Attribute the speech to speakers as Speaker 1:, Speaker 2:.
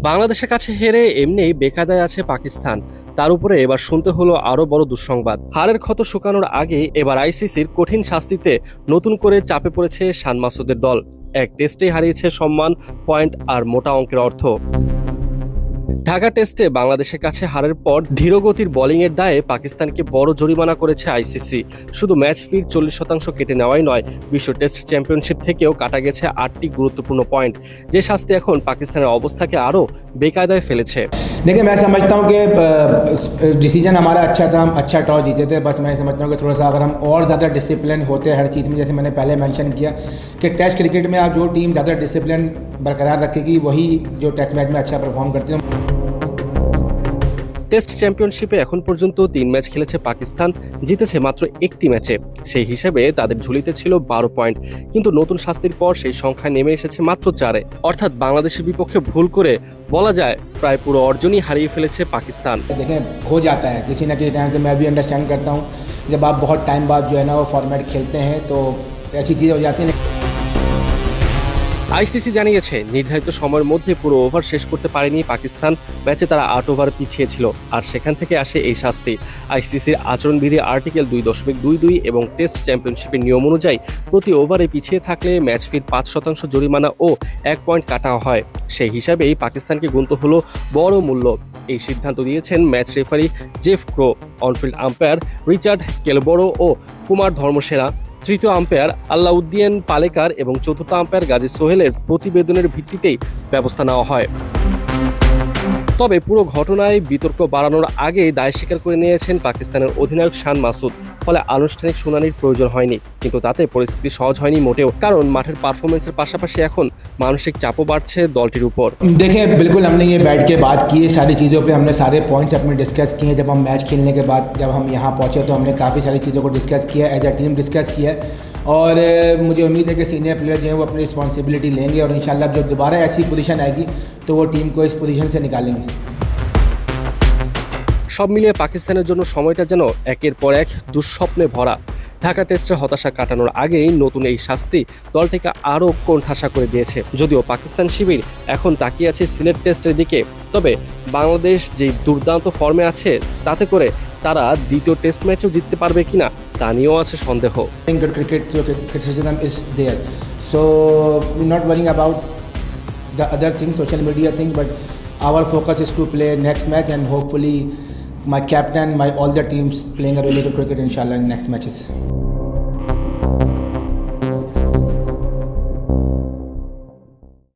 Speaker 1: বাংলাদেশের কাছে হেরে এমনিই বেকায়দায় আছে পাকিস্তান। তার উপরে এবার শুনতে হলো আরো বড় দুঃসংবাদ। হারের ক্ষত শুকানোর আগে এবার আইসিসির কঠিন শাস্তিতে নতুন করে চাপে পড়েছে শান মাসুদের দল। এক টেস্টেই হারিয়েছে সম্মান, পয়েন্ট আর মোটা অঙ্কের অর্থ। ঢাকা টেস্টে বাংলাদেশের কাছে হারের পর ধীরগতির বোলিংয়ের দায়ে পাকিস্তানকে বড় জরিমানা করেছে আইসিসি। শুধু ম্যাচ ফির 40% কেটে নেওয়াই নয়, বিশ্ব টেস্ট চ্যাম্পিয়নশিপ থেকেও কাটা গেছে 8টি গুরুত্বপূর্ণ পয়েন্ট, যে শাস্তি এখন পাকিস্তানের অবস্থাকে আরও বেকায়দায় ফেলেছে।
Speaker 2: देखिए मैं समझता हूँ कि डिसीजन हमारा अच्छा था, हम अच्छा टॉस जीते थे। बस मैं समझता हूँ कि थोड़ा सा अगर हम और ज़्यादा डिसिप्लिन होते हर चीज़ में, जैसे मैंने पहले मेंशन किया कि टेस्ट क्रिकेट में आप जो टीम ज़्यादा डिसिप्लिन बरकरार रखेगी वही जो टेस्ट मैच में अच्छा परफॉर्म करती है।
Speaker 1: টেস্ট চ্যাম্পিয়নশিপে এখন পর্যন্ত 3 ম্যাচ খেলেছে পাকিস্তান, জিতেছে মাত্র একটি ম্যাচে। সেই হিসেবে তাদের ঝুলিতে ছিল 12 পয়েন্ট, কিন্তু নতুন শাস্তির পর সেই সংখ্যা নেমে এসেছে মাত্র 4-এ। অর্থাৎ বাংলাদেশের বিপক্ষে ভুল করে বলা যায় প্রায় পুরো অর্জনই হারিয়ে ফেলেছে পাকিস্তান।
Speaker 2: देखें हो जाता है किसी ना किसी टाइम से, मैं भी अंडरस्टैंड करता हूँ जब आप बहुत टाइम बाद जो है ना वो फॉर्मेट खेलते हैं तो ऐसी चीज़ें हो जाती हैं।
Speaker 1: আইসিসি জানিয়েছে নির্ধারিত সময়ের মধ্যে পুরো ওভার শেষ করতে পারেনি পাকিস্তান। ম্যাচে তারা 8 ওভার পিছিয়ে ছিল, আর সেখান থেকে আসে এই শাস্তি। আইসিসির আচরণবিধি আর্টিকেল 2.22 এবং টেস্ট চ্যাম্পিয়নশিপের নিয়ম অনুযায়ী প্রতি ওভারে পিছিয়ে থাকলে ম্যাচ ফির 5% জরিমানা ও 1 পয়েন্ট কাটা হয়। সেই হিসাবেই পাকিস্তানকে গুনতে হলো বড় মূল্য। এই সিদ্ধান্ত দিয়েছেন match referee Jeff Crowe, on field umpire Richard Kettleborough ও কুমার ধর্মসেনা, তৃতীয় আম্পায়ার আল্লাউদ্দিন পালেকার এবং চতুর্থ আম্পায়ার গাজী সোহেলের প্রতিবেদনের ভিত্তিতেই ব্যবস্থা নেওয়া হয়। তবে পুরো ঘটনায় বিতর্ক বাড়ানোর আগে দায় স্বীকার করে নিয়েছেন পাকিস্তানের অধিনায়ক শান মাসুদ। ফলে আনুষ্ঠানিক শুনানির প্রয়োজন হয়নি, কিন্তু তাতে পরিস্থিতি সহজ হয়নি মোটেও, কারণ মাঠের পারফরমেন্সের পাশাপাশি এখন মানসিক চাপও বাড়ছে দলটির উপর।
Speaker 2: देखें बिल्कुल हमने ये बैठ के बात की है, सारी चीज़ों पे हमने सारे पॉइंट्स अपने डिस्कस किए हैं। जब हम मैच खेलने के बाद जब हम यहाँ पहुँचे तो हमने काफ़ी सारी चीज़ों को डिस्कस किया, एज अ टीम डिस्कस किया है। और मुझे उम्मीद है कि सीनियर प्लेयर जो हैं वो अपनी रिस्पॉन्सिबिलिटी लेंगे और इंशाल्लाह जब दोबारा ऐसी पोजीशन आएगी तो वो टीम को इस पोजीशन से निकालेंगे।
Speaker 1: সব মিলিয়ে পাকিস্তানের জন্য সময়টা যেন একের পর এক দুঃস্বপ্নে ভরা। ঢাকা টেস্টের হতাশা কাটানোর আগেই নতুন এই শাস্তি দলটিকে আরও কোণঠাসা করে দিয়েছে। যদিও পাকিস্তান শিবির এখন তাকিয়ে আছে সিলেট টেস্টের দিকে, তবে বাংলাদেশ যে দুর্দান্ত ফর্মে আছে তাতে করে তারা দ্বিতীয় টেস্ট ম্যাচও জিততে পারবে কিনা তা নিয়েও আছে সন্দেহ।
Speaker 2: Criticism is there, so we're not worrying about the other things, social media things, but our focus is to play next match and hopefully my captain, all the teams playing a really good cricket inshallah in next matches.